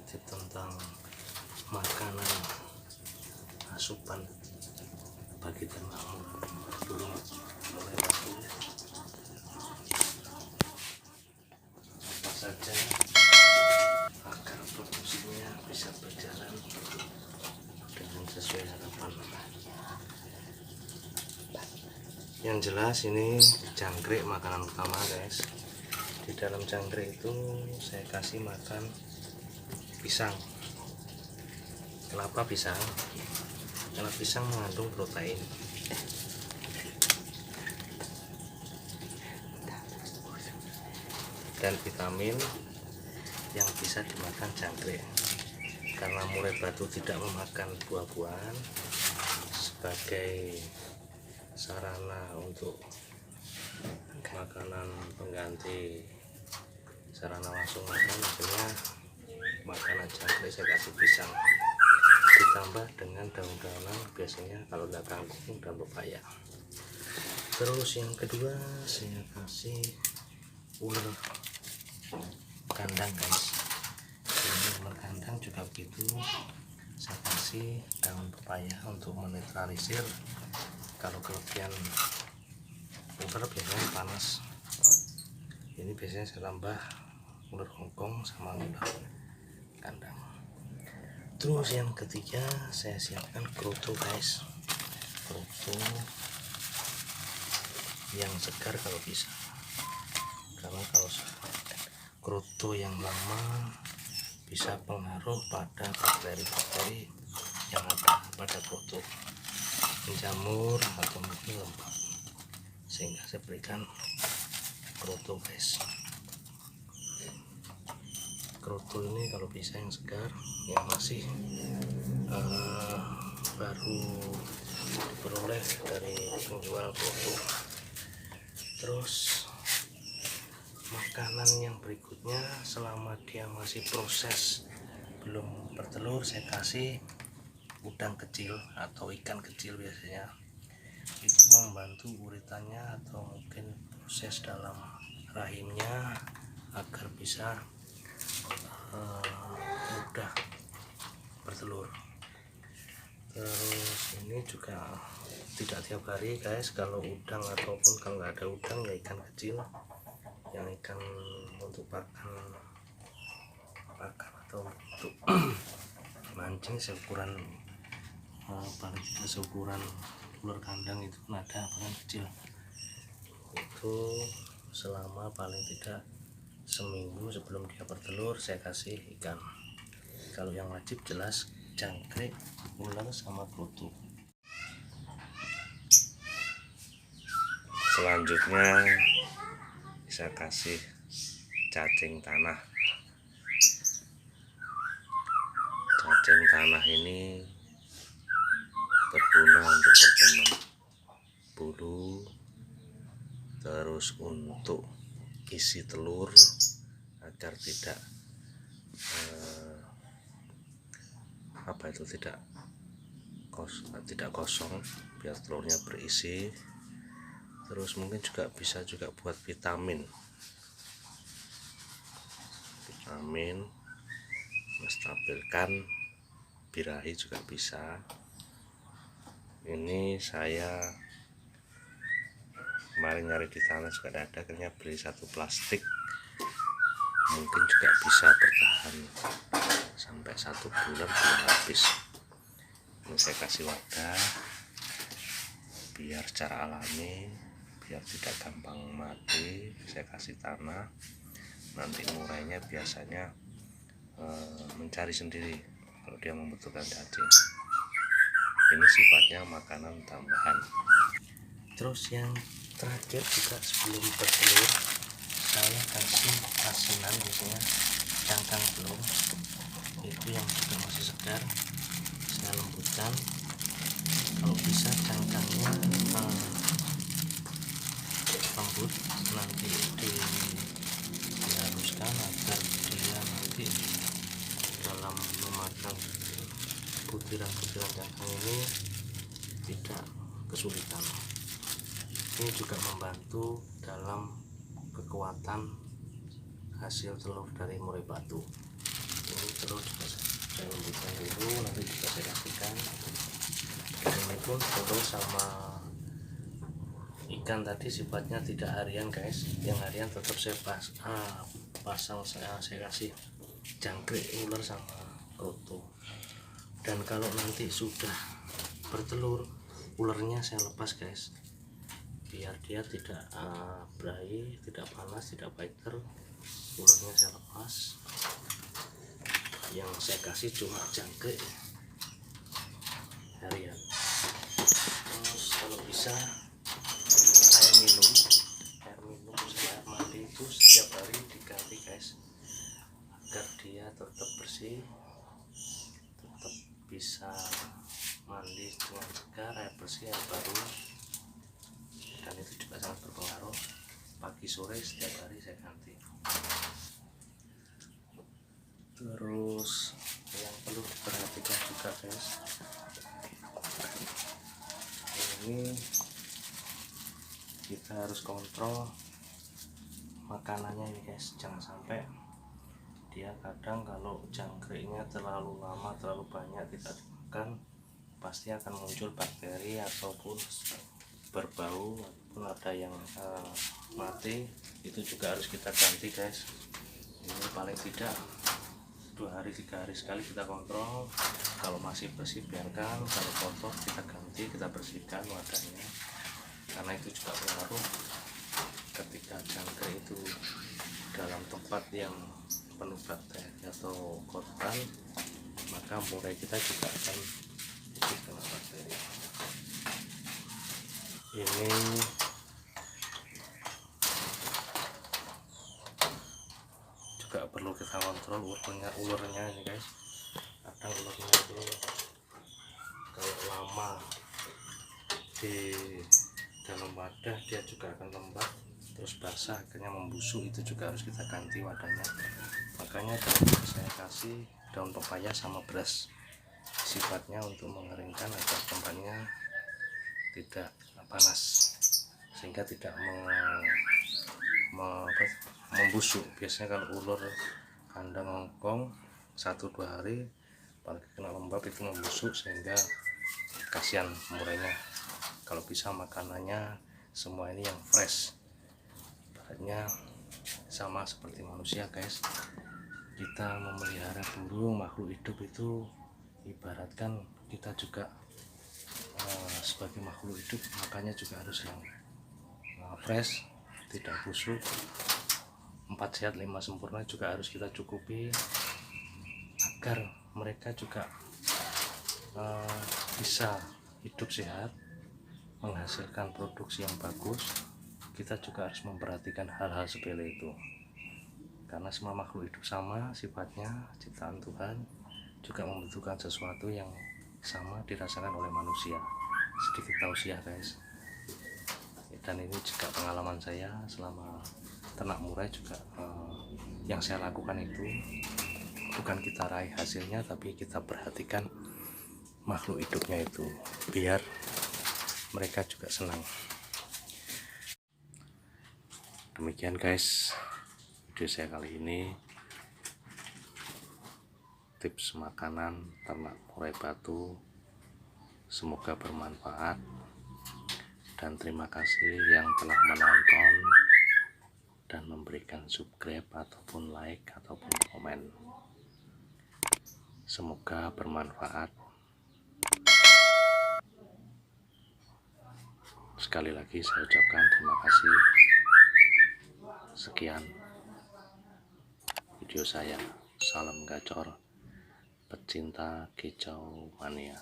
informatif tentang makanan asupan bagi ternak burung murai batu. Apa saja agar produksinya bisa berjalan dengan sesuai harapan. Yang jelas ini jangkrik makanan utama guys. Di dalam jangkrik itu saya kasih makan pisang. Kenapa pisang? Karena pisang mengandung protein. Dan vitamin yang bisa dimakan jangkrik. Karena murai batu tidak memakan buah-buahan, sebagai sarana untuk makanan pengganti sarana langsung makan, akhirnya makanan jangkrik saya kasih pisang ditambah dengan daun-daunan, biasanya kalau tidak kangkung dan pepaya. Terus yang kedua saya kasih ular kandang guys. Ini ular kandang juga begitu, saya kasih daun pepaya untuk menetralisir kalau kelebihan ular biasanya panas. Ini biasanya saya tambah ular Hongkong sama ular kandang. Terus yang ketiga saya siapkan kroto guys, kroto yang segar kalau bisa, karena kalau kroto yang lama bisa pengaruh pada bakteri-bakteri yang ada pada kroto, menjamur atau mungkin lembab, sehingga saya berikan kroto guys. Kroto ini kalau bisa yang segar, yang masih baru diperoleh dari penjual kroto. Terus makanan yang berikutnya, selama dia masih proses belum bertelur, saya kasih udang kecil atau ikan kecil. Biasanya itu membantu uritannya atau mungkin proses dalam rahimnya agar bisa mudah bertelur. Terus ini juga tidak tiap hari guys, kalau udang ataupun kalau nggak ada udang ya ikan kecil, yang ikan untuk pakan atau untuk mancing seukuran paling tidak seukuran ular kandang itu kan ada paling kecil, itu selama paling tidak seminggu sebelum dia bertelur saya kasih ikan. Kalau yang wajib jelas jangkrik, ular sama kroto. Selanjutnya saya kasih cacing tanah. Cacing tanah ini berguna untuk pertemuan bulu, terus untuk isi telur agar tidak tidak kosong, biar telurnya berisi. Terus mungkin juga bisa juga buat vitamin menstabilkan birahi juga bisa. Ini saya kemarin nyari di tanah juga ada, akhirnya beli satu plastik, mungkin juga bisa bertahan sampai 1 bulan belum habis. Ini saya kasih wadah biar secara alami, biar tidak gampang mati. Saya kasih tanah, nanti murainya biasanya mencari sendiri kalau dia membutuhkan cacing. Ini sifatnya makanan tambahan. Terus yang terakhir juga sebelum bertelur saya kasih asinan, biasanya cangkang telur itu yang juga masih segar saya lembutkan. Kalau bisa cangkangnya lembut, nanti diharuskan agar dia nanti dalam memakan butiran-butiran cangkang ini tidak kesulitan. Ini juga membantu dalam kekuatan hasil telur dari murai batu. Ini telur juga saya lembutkan dulu, nanti juga saya kasihkan. Dan ini pun telur sama ikan tadi sifatnya tidak harian guys, yang harian tetap saya pasang, saya kasih jangkrik, ular sama roto. Dan kalau nanti sudah bertelur, ularnya saya lepas guys, biar dia tidak berair, tidak panas, tidak biter. Ularnya saya lepas, yang saya kasih cuma jangkrik harian. Terus kalau bisa air minum air mandi itu setiap hari diganti guys, agar dia tetap bersih, tetap bisa mandi dengan segar, air bersih, air baru. Dan itu juga sangat berpengaruh, pagi sore setiap hari saya ganti. Terus yang perlu diperhatikan juga guys, ini kita harus kontrol makanannya ini guys, jangan sampai dia kadang kalau jangkriknya terlalu lama, terlalu banyak tidak dimakan, pasti akan muncul bakteri ataupun berbau, ataupun ada yang mati. Itu juga harus kita ganti guys. Ini paling tidak 2 hari 3 hari sekali kita kontrol. Kalau masih bersih biarkan, kalau kotor kita ganti, kita bersihkan wadahnya, karena itu juga pengaruh. Ketika jangkrik itu dalam tempat yang penuh bakteri atau kotoran, maka murai kita juga akan kena bakteri. Ini juga perlu kita kontrol ularnya ini guys. Kadang ularnya itu kalau lama di dalam wadah dia juga akan lembab, terus basah akhirnya membusuk. Itu juga harus kita ganti wadahnya. Makanya saya kasih daun pepaya sama beras, sifatnya untuk mengeringkan agar tempatnya tidak panas, sehingga tidak membusuk. Biasanya kalau ular kandang Hongkong 1-2 hari apalagi kena lembab itu membusuk, sehingga kasihan murainya. Kalau bisa makanannya semua ini yang fresh. Ibaratnya sama seperti manusia guys, kita memelihara burung, makhluk hidup itu ibaratkan kita juga sebagai makhluk hidup, makanya juga harus yang fresh, tidak busuk. 4 sehat 5 sempurna juga harus kita cukupi, agar mereka juga bisa hidup sehat, menghasilkan produksi yang bagus. Kita juga harus memperhatikan hal-hal sepele itu, karena semua makhluk hidup sama sifatnya, ciptaan Tuhan, juga membutuhkan sesuatu yang sama dirasakan oleh manusia. Sedikit tausiah guys, dan ini juga pengalaman saya selama ternak murai juga. Yang saya lakukan itu bukan kita raih hasilnya, tapi kita perhatikan makhluk hidupnya itu, biar mereka juga senang. Demikian guys video saya kali ini, tips makanan ternak murai batu. Semoga bermanfaat, dan terima kasih yang telah menonton dan memberikan subscribe ataupun like ataupun komen. Semoga bermanfaat. Sekali lagi saya ucapkan terima kasih. Sekian video saya. Salam gacor, pecinta kicau mania.